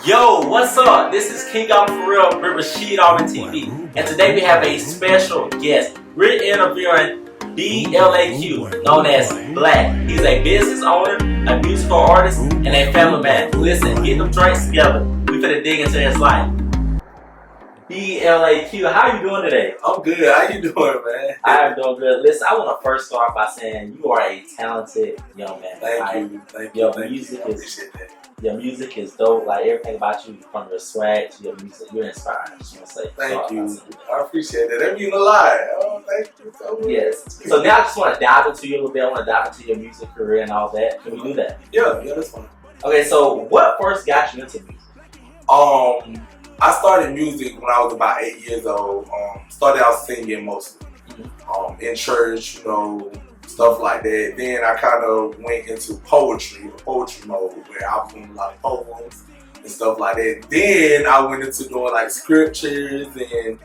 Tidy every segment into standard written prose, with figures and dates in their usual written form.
Yo, what's up? This is King on For Real with RasheedAlmondTV, and today we have a special guest. We're interviewing Blaq, known as Blaq. He's a business owner, a musical artist, and a family man. Listen, get them drinks together. We finna dig into his life. Blaq, how you doing today? I'm good. How you doing, man? I am doing good. Listen, I want to first start by saying you are a talented young man. Thank you. Your music is dope. Like everything about you, from your swag to your music, you're inspiring. I just want to say thank you. I appreciate that. That means a lot. Oh, thank you so much. Yes. So now I just want to dive into you a little bit. I want to dive into your music career and all that. Can we do that? Yeah, that's fine. Okay, so what first got you into music? I started music when I was about 8 years old. Started out singing mostly. In church, stuff like that. Then I kind of went into poetry mode, where I was doing a lot of poems and stuff like that. Then I went into doing like scriptures and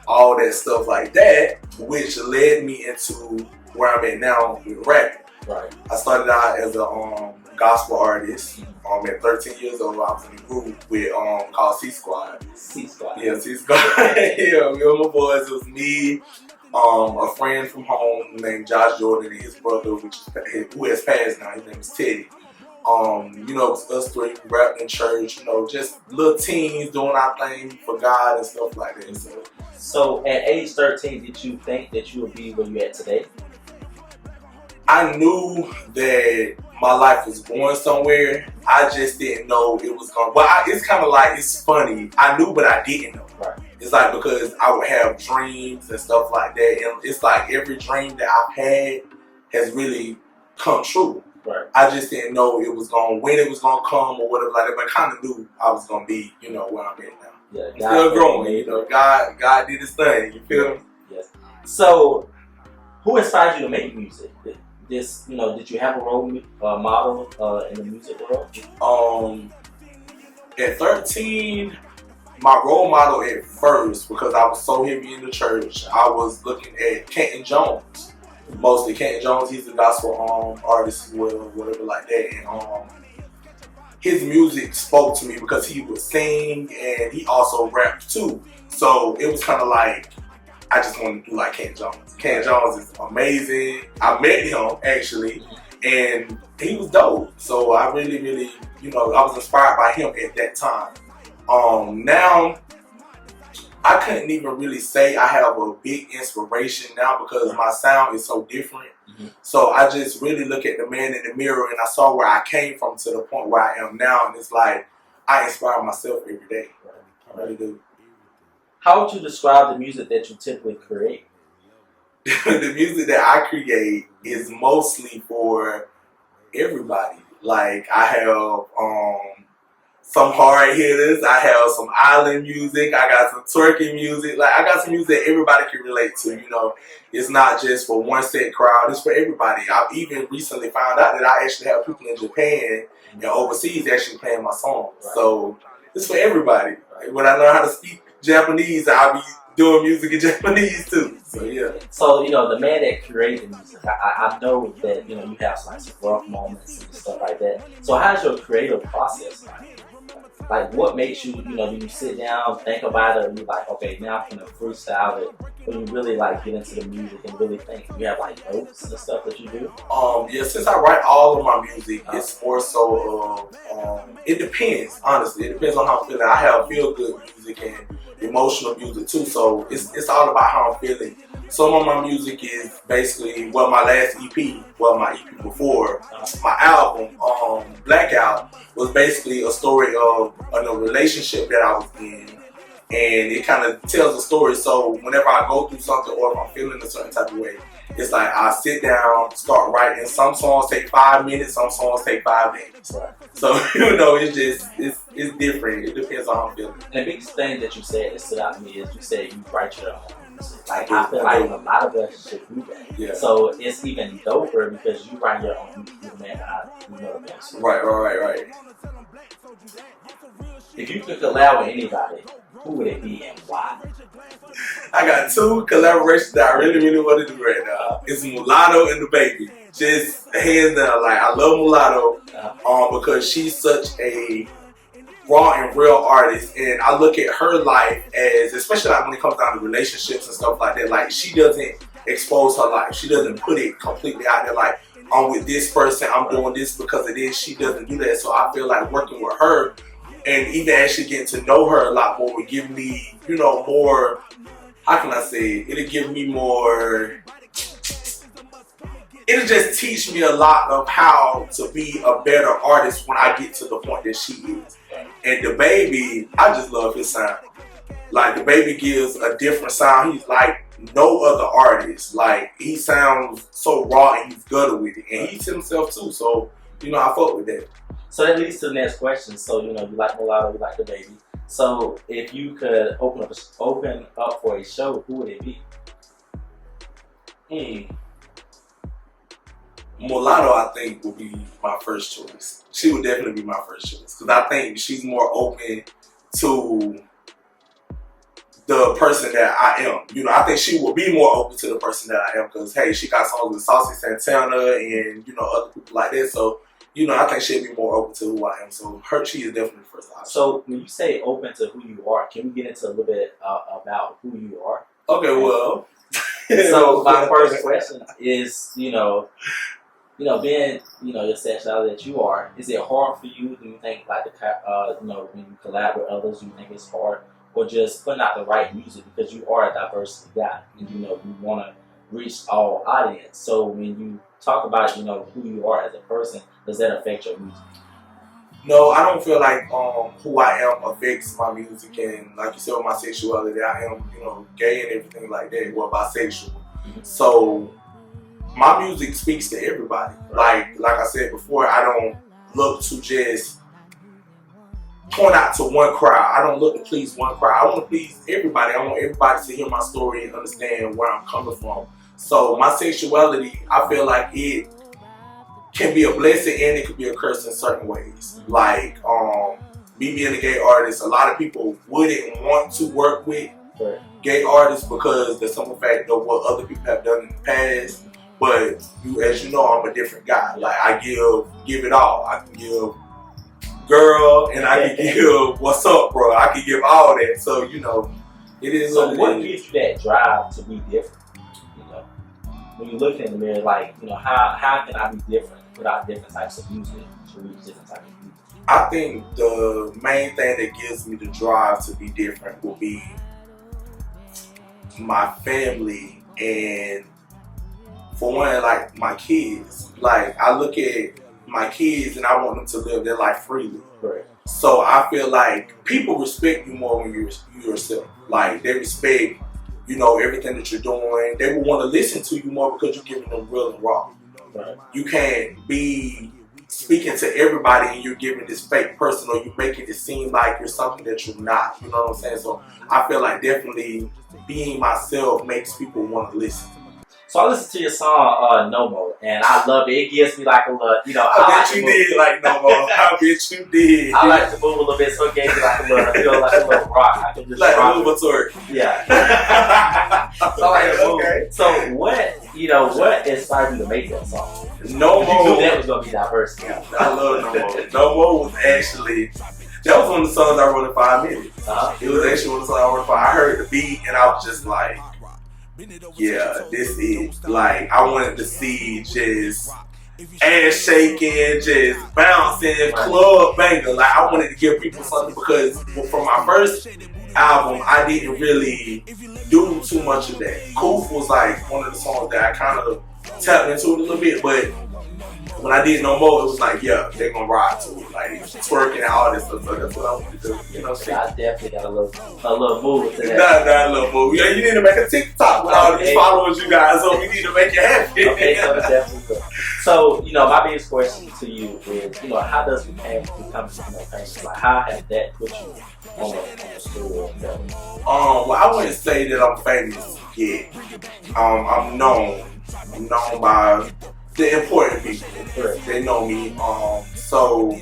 all that stuff like that, which led me into where I'm at now with rapping. Right. I started out as a gospel artist. At 13 years old, I was in a group with called C Squad. C Squad. Yeah, C Squad. Yeah, me and my boys. It was me, a friend from home named Josh Jordan, and his brother, who has passed now. His name is Teddy. Us three rapping in church. Just little teens doing our thing for God and stuff like that. So at age 13, did you think that you would be where you at today? I knew that my life was going somewhere. I just didn't know it was going. Well, it's kind of like, it's funny. I knew, but I didn't know. Right. It's like, because I would have dreams and stuff like that, and it's like every dream that I've had has really come true. Right. I just didn't know when it was gonna come or whatever like that. But I kind of knew I was gonna be, where I'm at now. Yeah. Still growing. God did His thing. You feel me? Yes. So, who inspired you to make music? Did you have a role model in the music world? At 13, my role model at first, because I was so heavy in the church, I was looking at Canton Jones. Mostly Canton Jones. He's a gospel artist as well, whatever like that. And his music spoke to me because he would sing and he also rapped too. So it was kind of like, I just wanted to do like Canton Jones. Canton Jones is amazing. I met him actually, and he was dope. So I really, I was inspired by him at that time. Now, I couldn't even really say I have a big inspiration now because my sound is so different. So I just really look at the man in the mirror and I saw where I came from to the point where I am now, and it's like I inspire myself every day. I really do. How would you describe the music that you typically create? The music that I create is mostly for everybody. Like, I have some hard hitters, I have some island music, I got some twerking music. Like, I got some music that everybody can relate to. It's not just for one set crowd, it's for everybody. I've even recently found out that I actually have people in Japan and overseas actually playing my songs. Right. So it's for everybody. When I learn how to speak Japanese, I'll be doing music in Japanese too. So yeah. So the man that created music, I know that you have some rough moments and stuff like that. So how's your creative process like? Like, what makes you, do you sit down, think about it, and you're like, okay, now I'm gonna freestyle it, when you really like get into the music and really think? You have like notes and stuff that you do? Yeah, since I write all of my music, it's more so it depends, honestly. It depends on how I'm feeling. I have feel good music and emotional music too, so it's all about how I'm feeling. Some of my music is basically, my last EP, my EP before my album, Blaq was basically a story of a relationship that I was in, and it kind of tells a story. So whenever I go through something or if I'm feeling a certain type of way, it's like I sit down, start writing. Some songs take 5 minutes, some songs take 5 days. Right. So it's different. It depends on how I'm feeling. And the biggest thing that you said that stood out to me is you said you write your own music. Like, I feel like a lot of us should do that. Yeah. So it's even doper because you write your own music, man. Right. If you could collab with anybody, who would it be and why? I got 2 collaborations that I really want to do right now. It's Mulatto and the Baby. Just hands down, like, I love Mulatto because she's such a raw and real artist, and I look at her life as, especially like when it comes down to relationships and stuff like that, like she doesn't expose her life. She doesn't put it completely out there like, I'm with this person, I'm doing this because of this. She doesn't do that. So I feel like working with her and even actually getting to know her a lot more would give me, you know, more, how can I say it? It'll give me more, it'll just teach me a lot of how to be a better artist when I get to the point that she is. And the baby, I just love his sound. Like, the baby gives a different sound. He's like no other artist. Like, he sounds so raw and he's good with it. And he's himself too. So, you know, I fuck with that. So that leads to the next question. So, you know, you like Mulatto, you like the baby. So if you could open up for a show, who would it be? Mulatto, I think, would be my first choice. She would definitely be my first choice. Because I think she's more open to the person that I am. You know, I think she will be more open to the person that I am. Because, hey, she got songs with Saucy Santana and, you know, other people like that. So, you know, I think she'll be more open to who I am. So she is definitely the first option. So when you say open to who you are, can we get into a little bit about who you are? Okay, well. So my first question is, you know, being, you know, your sexuality that you are, is it hard for you? Do you think, like, you know, when you collaborate with others, do you think it's hard? Or just putting out the right music, because you are a diversity guy and, you know, you want to reach all audience. So when you talk about, you know, who you are as a person, does that affect your music? No, I don't feel like who I am affects my music, and like you said with my sexuality, I am, you know, gay and everything like that, well, bisexual. So my music speaks to everybody. Like I said before, I don't look to just point out to one crowd. I don't look to please one crowd. I want to please everybody. I want everybody to hear my story and understand where I'm coming from. So my sexuality, I feel like it can be a blessing and it could be a curse in certain ways. Like, me being a gay artist, a lot of people wouldn't want to work with gay artists because the simple fact of what other people have done in the past. But as you know, I'm a different guy. Like, I give it all. I can give girl and I can give what's up, bro. I can give all that. So, you know, it is. So what gives you that drive to be different? You know, when you look in the mirror, like, you know, how can I be different, put out different types of music to reach different types of music? I think the main thing that gives me the drive to be different will be my family, and for one, like, my kids. Like, I look at my kids and I want them to live their life freely. Right. So I feel like people respect you more when you're yourself. Like, they respect, you know, everything that you're doing. They will want to listen to you more because you're giving them real and raw. Right. You can't be speaking to everybody and you're giving this fake person, or you're making it seem like you're something that you're not. You know what I'm saying? So I feel like definitely being myself makes people want to listen. So I listened to your song No More, and I love it. It gives me like a little, you know. I bet you did like No More. I bet you did. I like to move a little bit, so it gave me like a little, feel like a little rock. I can just like rock. a move a twerk. Yeah. So I like to move. Okay. So what inspired you to make that song? No More. You knew that was gonna be diverse. Yeah. I love No More. No More was actually, that was one of the songs I wrote in 5 minutes. It was actually one of the songs I wrote in 5. I heard the beat and I was just like, yeah, this is, like, I wanted to see just ass shaking, just bouncing, club banger. Like, I wanted to give people something, because from my first album, I didn't really do too much of that. Koof was like one of the songs that I kind of tapped into it a little bit, but when I did No More, it was like, yeah, they're gonna ride to it, like twerking and all this stuff. So that's what I wanted to do. You know, I definitely got a little move to that. Not a little move. Yeah, you need to make a TikTok with all these followers you guys, so we need to make it happen. Okay, so that's definitely good. So, you know, my biggest question to you is, you know, how does becoming famous? Like, how has that put you on the stool level? Well, I wouldn't say that I'm famous yet. I'm known by the important people. They know me. So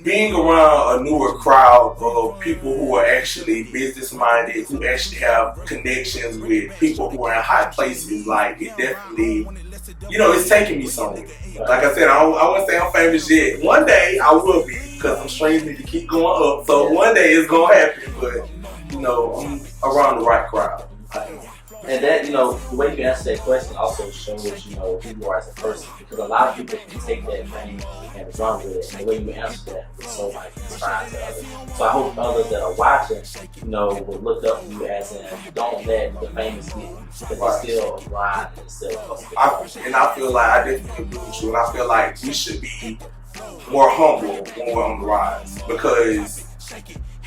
being around a newer crowd of people who are actually business minded, who actually have connections with people who are in high places, like, it definitely, you know, it's taking me somewhere. Like I said, I wouldn't say I'm famous yet. One day I will be. because some strings need to keep going up. So one day it's gonna happen, but I'm around the right crowd. And that, the way you answer that question also shows, who you are as a person. Because a lot of people can take that fame and run with it. And the way you answer that is so inspiring to others. So I hope others that are watching, will look up to you as in, don't let the famous get you. Because they still grind and still hustle. And I feel like I definitely agree with you. And I feel like we should be more humble when we're on the rise. Because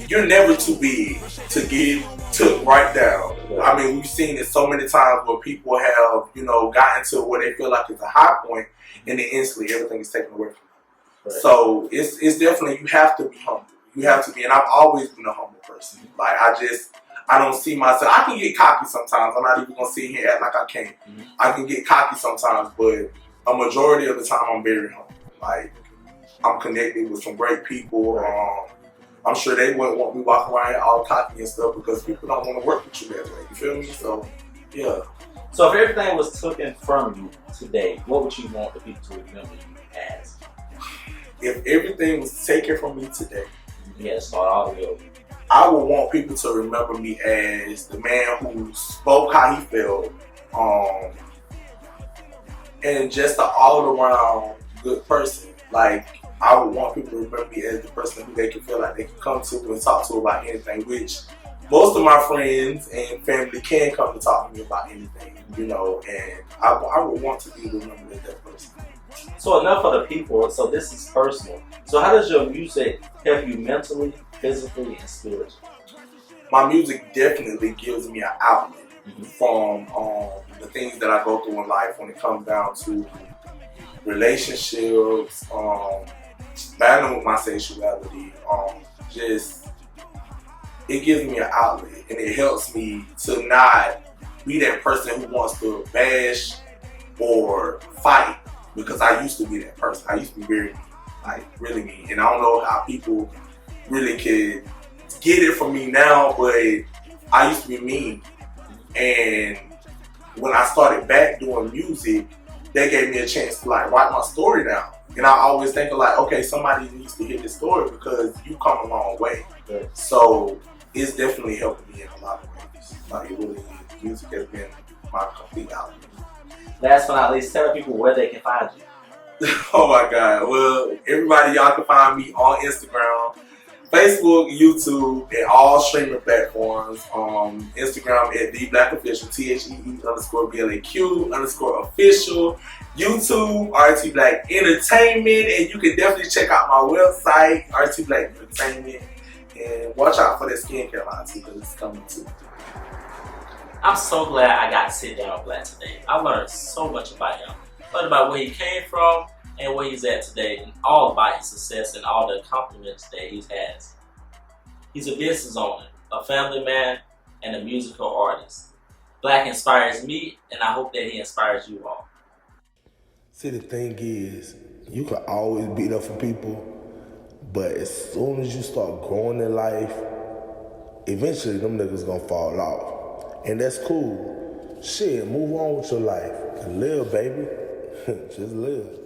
you're never too big to get took right down. I mean, we've seen it so many times where people have, gotten to where they feel like it's a high point, and then instantly everything is taken away from them. Right. So it's definitely, you have to be humble. You have to be, and I've always been a humble person. Like I don't see myself. I can get cocky sometimes. I'm not even gonna sit here and act like I can't. I can get cocky sometimes, but a majority of the time I'm very humble. Like I'm connected with some great people. I'm sure they wouldn't want me walking around all cocky and stuff because people don't want to work with you that way. You feel me? So, yeah. So if everything was taken from you today, what would you want the people to remember you as? If everything was taken from me today, start all the way over. I would want people to remember me as the man who spoke how he felt, and just an all-around good person. Like, I would want people to remember me as the person who they can feel like they can come to and talk to about anything, which most of my friends and family can come to talk to me about anything, and I would want to be remembered as that person. So enough of the people, so this is personal. So how does your music help you mentally, physically, and spiritually? My music definitely gives me an outlet from the things that I go through in life when it comes down to relationships, battling with my sexuality, it gives me an outlet, and it helps me to not be that person who wants to bash or fight, because I used to be that person. I used to be very really mean, and I don't know how people really could get it from me now, but I used to be mean. And when I started back doing music, they gave me a chance to write my story down. And I always think of okay, somebody needs to hear this story because you come a long way. Yeah. So it's definitely helping me in a lot of ways. It really is. Music has been my complete outlet. Last but not least, tell people where they can find you. Oh my God. Well, everybody, y'all can find me on Instagram, Facebook, YouTube, and all streaming platforms. Instagram at TheBlaqOfficial, THEE_BLAQ_official. YouTube, RT Blaq Entertainment, and you can definitely check out my website, RT Blaq Entertainment, and watch out for that skincare line too, because it's coming too. I'm so glad I got to sit down with Blaq today. I learned so much about him. Learned about where he came from and where he's at today, and all about his success and all the accomplishments that he has. He's a business owner, a family man, and a musical artist. Blaq inspires me, and I hope that he inspires you all. See, the thing is, you can always beat up for people, but as soon as you start growing in life, eventually them niggas gonna fall off. And that's cool. Shit, move on with your life and live, baby. Just live.